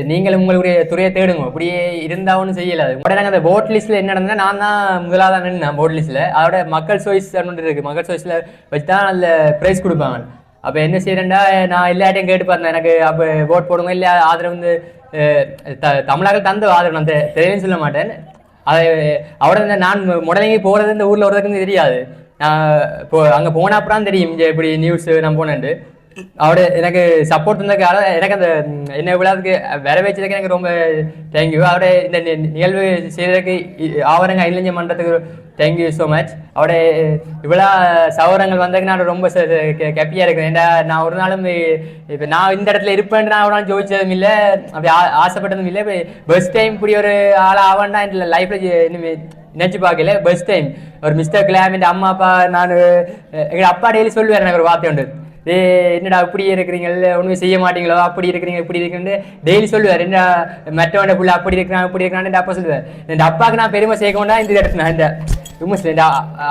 C: நீங்களும் உங்களுடைய துறையை தேடுங்க. அப்படியே இருந்தாலும் செய்யலாது. உடனே நாங்கள் அந்த போட் லிஸ்ட்டில் என்ன நடந்ததுன்னா நான் தான் முதலாக நின்றேன் போட் லிஸ்ட்டில். அதோட மக்கள் சாய்ஸ் ஒன்று இருக்குது. மக்கள் சாய்ஸில் வச்சு தான் அதில் ப்ரைஸ் கொடுப்பாங்க. அப்போ என்ன செய்கிறேன்டா நான் எல்லாட்டையும் கேட்டு பார்த்தேன், எனக்கு அப்போ போட் போடுங்க இல்லை ஆதரவு வந்து தமிழர்கள் தந்து ஆதரவு நான் தெரியலன்னு சொல்ல மாட்டேன். அதை அவட நான் முடலங்கி போகிறது இந்த ஊரில் ஒருத்தருக்குன்னு தெரியாது. நான் இப்போ அங்கே போன அப்புறம் தெரியும் இங்கே இப்படி நியூஸ் நான் போனேன்ட்டு. அவட எனக்கு சப்போர்ட் இருந்ததுக்காக எனக்கு அந்த என்ன விழாவுக்கு வர வச்சதுக்கு எனக்கு ரொம்ப தேங்க்யூ. அவட இந்த நிகழ்வு செய்வதற்கு ஆவரங்க இளைஞர் மன்றத்துக்கு தேங்க்யூ ஸோ மச். அவட இவ்வளோ சவரங்கள் வந்ததுக்கு நான் ரொம்ப ஹாப்பியாக இருக்கிறேன். ஏன்னா நான் ஒரு நாளும் இப்போ நான் இந்த இடத்துல இருப்பேன் நான் ஒரு நாள் ஜோதிச்சதும் இல்லை, அப்படி ஆசைப்பட்டதும் இல்லை. இப்போ பெஸ்ட் டைம் இப்படி ஒரு ஆளாக ஆவான்டா என் லைஃப்பில் நினச்சி பார்க்கல. பெஸ்ட் டைம் ஒரு மிஸ்டர் கிளாம் என் அம்மா அப்பா நான் எங்கள் அப்பா டெய்லி சொல்லுவார் எனக்கு ஒரு வார்த்தை உண்டு, என்னடா இப்படி இருக்கிறீங்க ஒன்றுமே செய்ய மாட்டீங்களோ அப்படி இருக்கிறீங்க இப்படி இருக்குன்னு டெய்லி சொல்லுவார். என்ன மற்றவன புள்ள அப்படி இருக்கிறான் இப்படி இருக்கிறான்னு அப்பா சொல்லுவார். இந்த அப்பாவுக்கு நான் பெருமை சேர்க்கணும்னா இந்த இடத்துல இந்த இந்த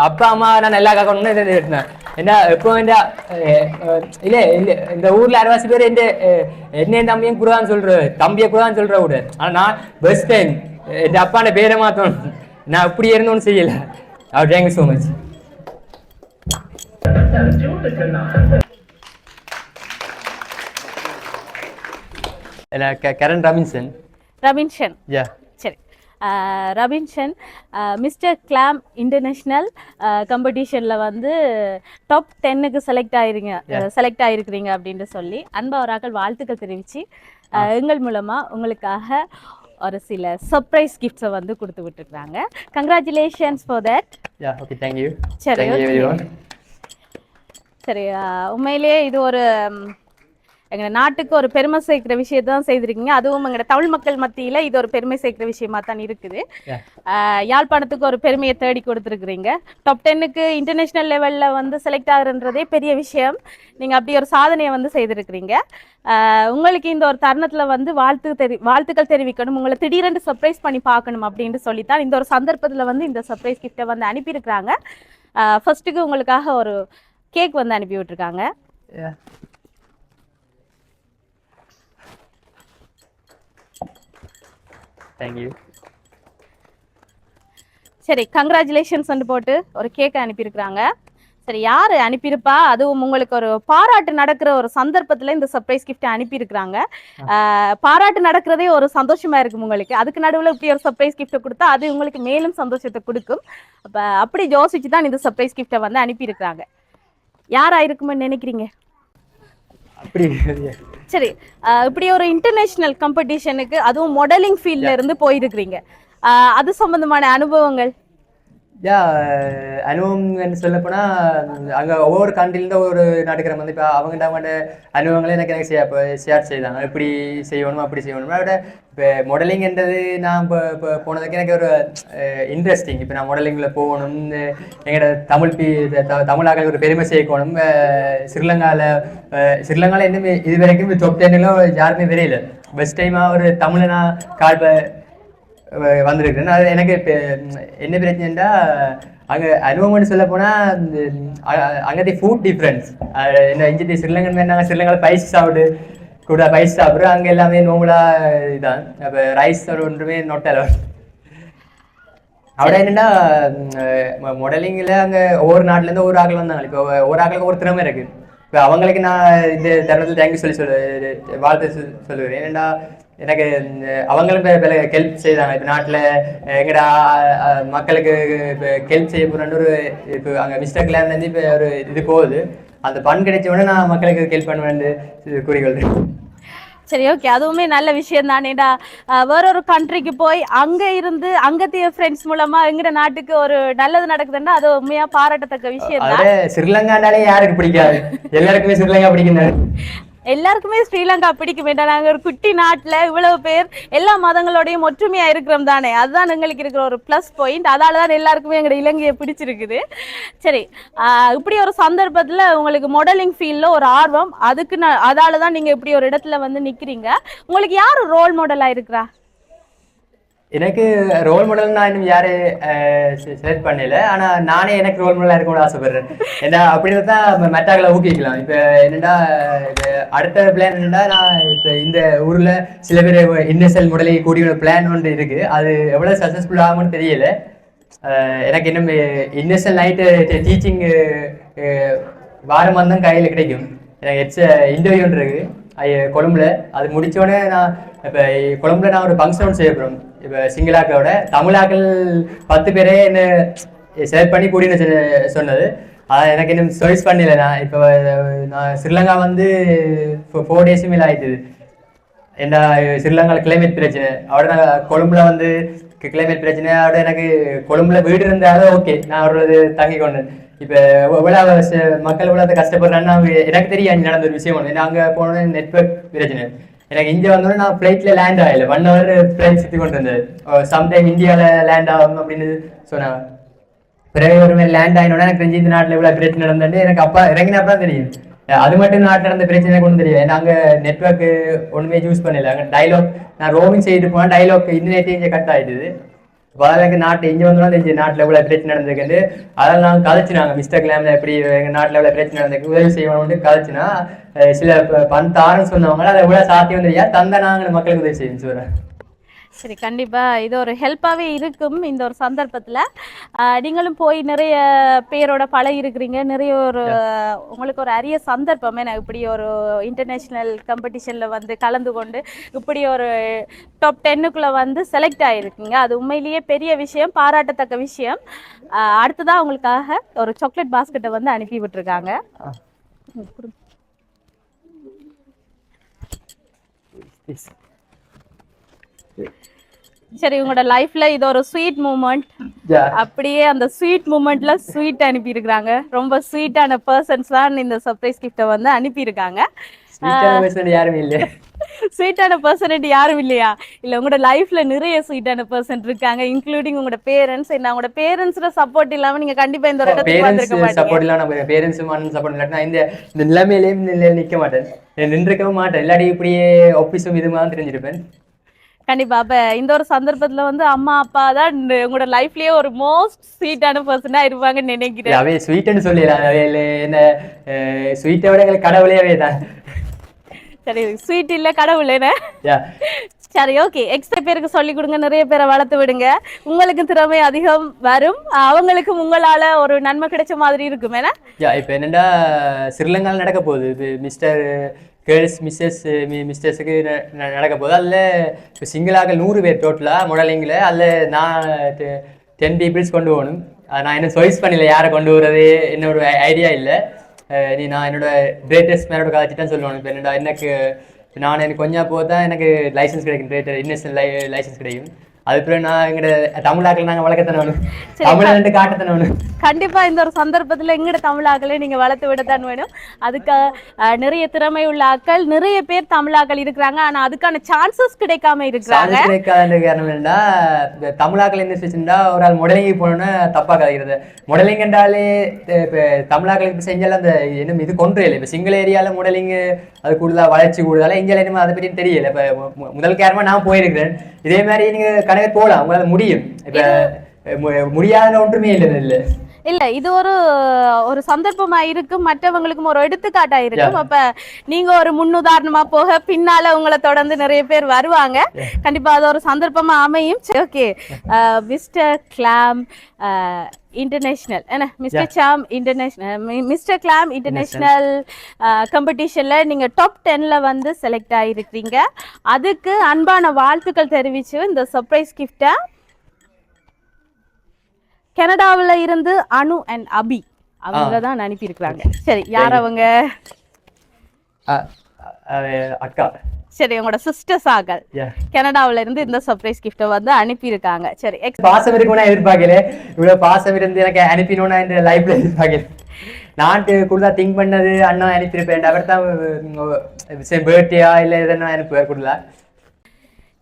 C: அப்பா அம்மா நான் நல்லா காக்கணும்னா இந்த இடத்துல என்ன எப்போ இல்லை இல்லை இந்த ஊரில் அரைவாசி பேர் என்ன தம்பியும் குருவான்னு சொல்கிற தம்பியை குருவான்னு சொல்கிற விட. ஆனால் நான் பெஸ்ட் டைம் என் அப்பான பேரை மாற்றணும், நான் இப்படி இருந்தோன்னு செய்யலை. Thank you so much. Karen Robinson.
J: Robinson.
C: Yeah.
J: சரி. Robinson மிஸ்டர் கிளாம் இன்டர்நேஷ்னல் காம்படிஷனில் வந்து டாப் 10க்கு செலக்ட் ஆகிருக்கிறீங்க அப்படின்ட்டு சொல்லி அன்பாவராக்கள் வாழ்த்துக்கள் தெரிவித்து எங்கள் மூலமாக உங்களுக்காக ஒரு சில சர்ப்ரைஸ் கிஃப்ட்ஸை வந்து கொடுத்து விட்டுருக்குறாங்க. Congratulations for that.
C: Okay thank you.
J: சரி சரி, உண்மையிலேயே இது ஒரு எங்கள் நாட்டுக்கு ஒரு பெருமை சேர்க்கிற விஷயத்தை தான் செய்திருக்கீங்க. அதுவும் எங்களோட தமிழ் மக்கள் மத்தியில் இது ஒரு பெருமை சேர்க்கிற விஷயமா தான் இருக்குது. யாழ்ப்பாணத்துக்கு ஒரு பெருமையை தேடி கொடுத்துருக்குறீங்க. டாப் 10க்கு இன்டர்நேஷ்னல் லெவலில் வந்து செலக்ட் ஆகுறன்றதே பெரிய விஷயம். நீங்கள் அப்படி ஒரு சாதனையை வந்து செய்திருக்கிறீங்க. உங்களுக்கு இந்த ஒரு தருணத்தில் வந்து வாழ்த்துக்கள் தெரிவிக்கணும், உங்களை திடீரென்று சர்ப்ரைஸ் பண்ணி பார்க்கணும் அப்படின்ட்டு சொல்லித்தான் இந்த ஒரு சந்தர்ப்பத்தில் வந்து இந்த சர்ப்ரைஸ் கிஃப்டை வந்து அனுப்பியிருக்கிறாங்க. ஃபர்ஸ்ட்டுக்கு உங்களுக்காக ஒரு கேக் வந்து அனுப்பி விட்டுருக்காங்க.
C: தேங்க்யூ.
J: சரி, கங்க்ராச்சுலேஷன்ஸ் வந்து போட்டு ஒரு கேக்கை அனுப்பியிருக்கிறாங்க. சரி, யார் அனுப்பியிருப்பா? அதுவும் உங்களுக்கு ஒரு பாராட்டு நடக்கிற ஒரு சந்தர்ப்பத்தில் இந்த சர்ப்ரைஸ் கிஃப்டை அனுப்பியிருக்கிறாங்க. பாராட்டு நடக்கிறதே ஒரு சந்தோஷமா இருக்கும் உங்களுக்கு. அதுக்கு நடுவில் இப்படி ஒரு சர்ப்ரைஸ் கிஃப்ட்டை கொடுத்தா அது உங்களுக்கு மேலும் சந்தோஷத்தை கொடுக்கும். அப்படி யோசிச்சு தான் இந்த சர்ப்ரைஸ் கிஃப்டை வந்து அனுப்பியிருக்கிறாங்க. யாரா இருக்குமென்னு நினைக்கிறீங்க?
C: அப்படி
J: சரி, இப்படி ஒரு இன்டர்நேஷனல் காம்படிஷனுக்கு அதுவும் மாடலிங் ஃபீல்ட்ல இருந்து போயிருக்கிறீங்க. அது சம்பந்தமான அனுபவங்கள்?
C: அனுபவம்னு சொல்லப்போனால் அங்கே ஒவ்வொரு கண்ட்ரிலேருந்து ஒவ்வொரு நாட்டுக்கிற வந்து இப்போ அவங்கள்ட்ட அனுபவங்களே எனக்கு ஷேர் செய்தாங்க. இப்படி செய்யணும் அப்படி செய்யணும். அதோட இப்போ மாடலிங்ன்றது நான் இப்போ போனதுக்கு எனக்கு ஒரு இன்ட்ரெஸ்டிங். இப்போ நான் மாடலிங்கில் போகணும், எங்களோட தமிழாக்கள் ஒரு பெருமை சேர்க்கணும். ஸ்ரீலங்காவில் இன்னும் இது வரைக்கும் டாப் 10 யாருமே வரையில. பெஸ்ட் டைமாக ஒரு தமிழை நான் வந்திருக்கிறேன். அது எனக்கு இப்போ என்ன பிரச்சனைன்னா அங்கே அனுபவம்னு சொல்ல போனால் அங்கே ஃபுட் டிஃப்ரென்ஸ். என்ன இஞ்சி ஸ்ரீலங்கன் நாங்கள் ஸ்ரீலங்காவில் பைஸ் கூட பைஸ் சாப்பிட்றோம். அங்கே எல்லாமே நோம்பலாக இதுதான். இப்போ ரைஸ் ஒன்றுமே நொட்டலை. അവിടെ என்னன்னா மாடலிங்கில் அங்கே ஒவ்வொரு நாட்டிலேருந்து ஒவ்வொரு ஆக்கள் வந்தாங்க. இப்போ ஒவ்வொரு ஆக்களுக்கு ஒரு திறமை இருக்குது. இப்போ அவங்களுக்கு நான் இந்த தருணத்தில் தேங்க்யூ வாழ்த்து சொல்லுவேன். ஏன்னா எனக்கு அவங்களும் ஹெல்ப் செய்தாங்க. இப்போ நாட்டில் எங்கடா மக்களுக்கு இப்போ ஹெல்ப் செய்ய போகிறேன்னு ஒரு இப்போ அங்கே மிஸ்டர் கிளாம்லேருந்து இப்போ ஒரு இது போகுது. அந்த பண் கிடைச்ச உடனே நான் மக்களுக்கு ஹெல்ப் பண்ணுவேன்னு கூறிக்கொள்கிறேன்.
J: சரி, ஓகே, அதுவுமே நல்ல விஷயம் தானேடா. வேறொரு கண்ட்ரிக்கு போய் அங்கே இருந்து அங்கத்திய ஃப்ரெண்ட்ஸ் மூலமா எங்கட நாட்டுக்கு ஒரு நல்லது நடக்குதுன்னா அது உண்மையா பாராட்டத்தக்க விஷயம் தான்.
C: ஸ்ரீலங்காண்டாலே யாருக்கு பிடிக்காது? எல்லாருக்குமே ஸ்ரீலங்கா பிடிக்கும்.
J: எல்லாருக்குமே ஸ்ரீலங்கா பிடிக்க வேண்டாம். நாங்கள் ஒரு குட்டி நாட்டில் இவ்வளவு பேர் எல்லா மதங்களோடையும் ஒற்றுமையா இருக்கிறோம் தானே. அதுதான் எங்களுக்கு இருக்கிற ஒரு ப்ளஸ் பாயிண்ட். அதால தான் எல்லாருக்குமே எங்களோட இலங்கையை பிடிச்சிருக்குது. சரி, இப்படி ஒரு சந்தர்ப்பத்தில் உங்களுக்கு மாடலிங் ஃபீல்டில் ஒரு ஆர்வம், அதால தான் நீங்கள் இப்படி ஒரு இடத்துல வந்து நிற்கிறீங்க. உங்களுக்கு யார் ரோல் மாடலாக இருக்கிறா?
C: எனக்கு ரோல் மாடல் நான் இன்னும் யாரும் செலக்ட் பண்ணல. ஆனால் நானே எனக்கு ரோல் மாடலாக இருக்கணும்னு ஆசைப்படுறேன். ஏன்னா அப்படின்னு தான் மெட்டாக்களை ஊக்குவிக்கலாம். இப்போ என்னென்னா அடுத்த பிளான் என்னென்னா நான் இப்போ இந்த ஊரில் சில பேர் இன்னசெல் மாடலிங் கூடிய ஒரு பிளான் ஒன்று இருக்குது. அது எவ்வளோ சக்ஸஸ்ஃபுல் ஆகும்னு தெரியல. எனக்கு இன்னும் இன்னசெல் நைட்டு டீச்சிங் வாரம் தான் கையில் கிடைக்கும். எனக்கு இன்டர்வியூ இருக்குது கொழும்புல. அது முடித்தோடனே நான் இப்போ கொழும்புல நான் ஒரு ஃபங்க்ஷன் ஒன்று செய்ய போகிறோம். இப்போ சிங்களாக்களோட தமிழாக்கள் 10 பேரே என்ன செலக்ட் பண்ணி கூடின்னு சொன்னது. அதை எனக்கு இன்னும் சாய்ஸ் பண்ணல. நான் இப்போ நான் ஸ்ரீலங்கா வந்து 4 days மேலே ஆயிடுது. ஏன்னா ஸ்ரீலங்காவில் கிளைமேட் பிரச்சனை. அவட நான் கொழும்புல வந்து கிளைமேட் பிரச்சனை. அவட எனக்கு கொழும்புல வீடு இருந்தாலும் ஓகே, நான் அவரோட தங்கி கொண்டேன். இப்போ எவ்வளோ மக்கள் எவ்வளோ கஷ்டப்படுறான்னு எனக்கு தெரியும் நடந்த ஒரு விஷயம் ஒன்று. அங்கே போனோன்னே நெட்வொர்க் பிரச்சனை. எனக்கு இங்கே வந்தோடனே நான் ஃப்ளைட்டில் லேண்ட் ஆகலை. 1 hour ஃப்ளைட் சுற்றி கொண்டு வந்தேன். சம்டைம் இந்தியாவில் லேண்ட் ஆகும் அப்படின்னு சொன்னாங்க. பிறகு ஒரு மாதிரி லேண்ட் ஆகினோன்னா எனக்கு தெரிஞ்சு இந்த நாட்டில் இவ்வளோ பிரச்சனை நடந்துட்டு எனக்கு அப்பா இறங்கினப்ப தான் தெரியும். அது மட்டும் நாட்டில் நடந்த பிரச்சனை கொண்டு தெரியும். ஏன்னா அங்கே நெட்வொர்க்கு ஒன்றுமே யூஸ் பண்ணல. அங்கே டைலாக் நான் ரோமிங் செய்துட்டு போனால் டைலாக் இன்னும் இங்கே கட் ஆகிடுது. எனக்கு நாட்டு இங்கே வந்தோம்னா தெரிஞ்சு நாட்டில் எவ்வளோ பிரச்சனை நடந்திருக்கு. அதெல்லாம் நாங்கள் கதைச்சினாங்க. மிஸ்டர் கிளாமில் எப்படி எங்கள் நாட்டில் எவ்வளோ பிரச்சனை நடந்திருக்கு உதவி செய்யணும்னு கதைச்சினா சில தாரன்னு சொன்னவங்க அதை எவ்வளோ சாத்தியம் தெரியா தந்தை நாங்கள் மக்களுக்கு உதவி செய்யணும் சொல்கிறேன்.
J: சரி, கண்டிப்பாக இது ஒரு ஹெல்ப்பாகவே இருக்கும். இந்த ஒரு சந்தர்ப்பத்தில் நீங்களும் போய் நிறைய பேரோட இருக்கிறீங்க. நிறைய ஒரு உங்களுக்கு ஒரு அரிய சந்தர்ப்பமே நான் இப்படி ஒரு இன்டர்நேஷ்னல் காம்படிஷனில் வந்து கலந்து கொண்டு இப்படி ஒரு டாப் 10க்குள்ளே வந்து செலக்ட் ஆகிருக்கீங்க. அது உண்மையிலேயே பெரிய விஷயம், பாராட்டத்தக்க விஷயம். அடுத்ததாக உங்களுக்காக ஒரு சாக்லேட் பாஸ்கெட்டை வந்து அனுப்பி விட்டுருக்காங்க. சரி, உங்களோட லைஃப்ல இது ஒரு ஸ்வீட் மூமெண்ட். அப்படியே அந்த ஸ்வீட் மூமெண்ட்ல ஸ்வீட் அனுப்பி இருக்காங்க. ரொம்ப ஸ்வீட்டான பர்சன்ஸ் தான் இந்த சர்ப்ரைஸ் கிஃப்டை வந்து அனுப்பி இருக்காங்க.
C: யாருமே இல்லை.
J: ஸ்வீட்டான பர்சன் யாரும் இல்லையா? இல்ல உங்களோட லைஃப்ல நிறைய ஸ்வீட்டான பர்சன் இருக்காங்க, இன்க்ளூடிங் உங்களோட பேரண்ட்ஸ். என்ன உங்களோட பேரண்ட்ஸோட சப்போர்ட் இல்லாம நீங்க கண்டிப்பா இந்த ஒரு இடத்துக்கு வந்திருக்க மாட்டீங்க.
C: சப்போர்ட் இல்லாம நம்ம பேரண்ட்ஸும் மண்ணு சப்போர்ட் இல்லாட்டினா இந்த நிலைமையிலேயும் நிற்க மாட்டேன், நின்றுக்கவும் மாட்டேன். இல்லாட்டி இப்படியே ஆஃபீஸும் இது மாதிரி தெரிஞ்சிருப்பேன்.
J: கண்டிப்பா. அப்ப இந்த ஒரு சந்தர்ப்பத்துல வந்து அம்மா அப்பா தான் உங்களோட லைஃப்லயே ஒரு மோஸ்ட் ஸ்வீட்டான பர்சனா இருப்பாங்கன்னு நினைக்கிறேன்.
C: அவே ஸ்வீட்னு சொல்லிடலாம். என்ன ஸ்வீட்டை விட எங்களுக்கு கடவுளையவே தான்.
J: சரி, ஸ்வீட் இல்ல கடவுள் என்ன? சரி, ஓகே. எக்ஸ்ட்ரா பேருக்கு சொல்லி கொடுங்க, நிறைய பேரை வளர்த்து விடுங்க. உங்களுக்கு திறமை அதிகம் வரும், அவங்களுக்கும் உங்களால ஒரு நன்மை கிடைச்ச மாதிரி இருக்கும். ஏன்னா
C: இப்போ என்னடா ஸ்ரீலங்காவில் நடக்க போகுது, இப்போ மிஸ்டர் கேர்ள்ஸ் மிஸ்டர்ஸுக்கு நடக்க போகுது. அதில் இப்போ சிங்கிளாக 100 பேர் டோட்டலாக மாடலிங்கில். அதில் நான் 10 பீப்புள்ஸ் கொண்டு போகணும். நான் இன்னும் சாய்ஸ் பண்ணல யாரை கொண்டு வர்றது, என்னோட ஐடியா இல்லை. நான் என்னோட கிரேட்டஸ்ட் மேனோட கதைச்சிட்டான்னு சொல்லுவாங்க. இப்போ என்னடா எனக்கு கொஞ்சம் போது தான் எனக்கு லைசன்ஸ் கிடைக்கும், கிரேட்டர் இன்னர்ஷனல் லைசன்ஸ் கிடைக்கும். அதுக்கப்புறம் நான் எங்களோட தமிழாக்களை நாங்கள் வளர்க்கத்தானே வேணும், தமிழ்நாட்டு காட்டத்தானே வேணும்.
J: கண்டிப்பா இந்த ஒரு சந்தர்ப்பத்துல எங்கட தமிழாக்களை நீங்க வளர்த்து விடத்தான் வேணும். அதுக்கு நிறைய திறமை உள்ள ஆக்கள், நிறைய பேர் தமிழாக்கள் இருக்கிறாங்க, ஆனா அதுக்கான சான்சஸ் கிடைக்காம இருக்கிறாங்க.
C: கிடைக்காத காரணம் என்னன்னா, தமிழாக்கள் என்ன செஞ்சுட்டா ஒரு ஆள் மாடலிங் போனோன்னா தப்பா கதைக்கிறது. மாடலிங் என்றாலே இப்போ தமிழாக்களுக்கு செஞ்சாலும் அந்த இன்னும் இது கொண்டு இல்லை. இப்போ சிங்கிள் ஏரியாவில் மாடலிங் அது கூடுதலாக வளர்ச்சி கூடுதலாக இங்கே என்னமோ அதை பற்றி தெரியல. இப்போ முதல் காரணமாக நான் போயிருக்கிறேன். இதே மாதிரி நீங்கள் கணக்கு போகலாம், உங்களால் முடியும். இப்போ முடியாத ஒன்றுமே இல்லை.
J: இல்ல, இது ஒரு சந்தர்ப்பமா இருக்கும், மற்றவங்களுக்கும் ஒரு எடுத்துக்காட்டா இருக்கும். அப்ப நீங்க ஒரு முன்னுதாரணமா போக பின்னால உங்களை தொடர்ந்து நிறைய பேர் வருவாங்க. கண்டிப்பா அது ஒரு சந்தர்ப்பமா அமையும். Okay, mister glam international mister glam international காம்படிஷன்ல நீங்க டாப் 10ல வந்து செலக்ட் ஆயிருக்கீங்க. அதுக்கு அன்பான வாழ்த்துக்கள் தெரிவிச்சு இந்த சர்ப்ரைஸ் கிஃப்டா கனடாவில் இருந்து அனு அண்ட் அபி அவங்க தான் அனுப்பி இருக்கிறாங்க. சரி, யார் அவங்க?
C: அக்கா.
J: சரி, உங்களோட சிஸ்டர்ஸ் ஆகல் கனடாவில இருந்து இந்த சர்ப்ரைஸ் கிஃப்ட் வந்து அனுப்பி இருக்காங்க. சரி,
C: பாசம் இருக்கும்னா எதிர்பார்க்கல, இவ்வளவு பாசம் இருந்து எனக்கு அனுப்பினோன்னா இந்த லைஃப்ல எதிர்பார்க்கல. நாட்டு கூட திங்க் பண்ணது அண்ணா அனுப்பியிருப்பேன். அவர் தான் பர்த்டேயா இல்லை எதனா அனுப்புவார் கூட.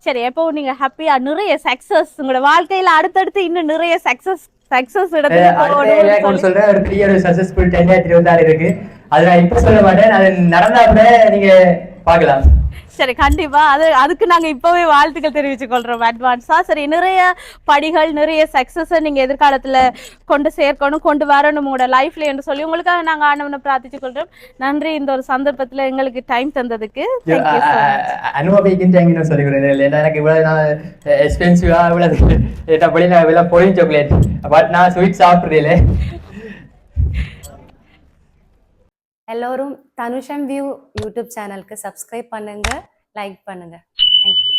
J: சரி, எப்போ நீங்க ஹாப்பியா நிறைய சக்சஸ் உங்களோட வாழ்க்கையில அடுத்தடுத்து இன்னும் நிறைய சக்சஸ்
C: சொல்றேன். ஒரு 3 இயர் சக்சஸ்ஃபுல் 2026 இருக்கு. அது நான் இப்ப சொல்ல மாட்டேன், அது நடந்தா கூட நீங்க பாக்கலாம்.
J: சரி, கண்டிப்பா அதுக்கு நாங்க இப்பவே வாழ்த்துக்கள் தெரிவிச்சு கொள்றோம் அட்வான்ஸா. சரி, நிறைய படிகள் நிறைய சக்சஸ் நீங்க எதிர்காலத்துல கொண்டு சேர்க்கணும், கொண்டு வரணும் உங்களோட லைஃப்ல என்று சொல்லி உங்களுக்காக நாங்க ஆண்டவனை பிரார்த்திச்சு கொள்றோம். நன்றி இந்த ஒரு சந்தர்ப்பத்துல எங்களுக்கு டைம் தந்ததுக்கு.
C: அனுபவிக்கின்றேன் சொல்லிக்கிறேன். எனக்கு இவ்வளவு எக்ஸ்பென்சிவா இவ்வளவு பொழியும் சாக்லேட், பட் நான் ஸ்வீட் சாப்பிடுறேன்.
K: எல்லோரும் தனுஷம் வியூ யூடியூப் சேனலுக்கு சப்ஸ்கிரைப் பண்ணுங்க, லைக் பண்ணுங்க. தேங்க்யூ.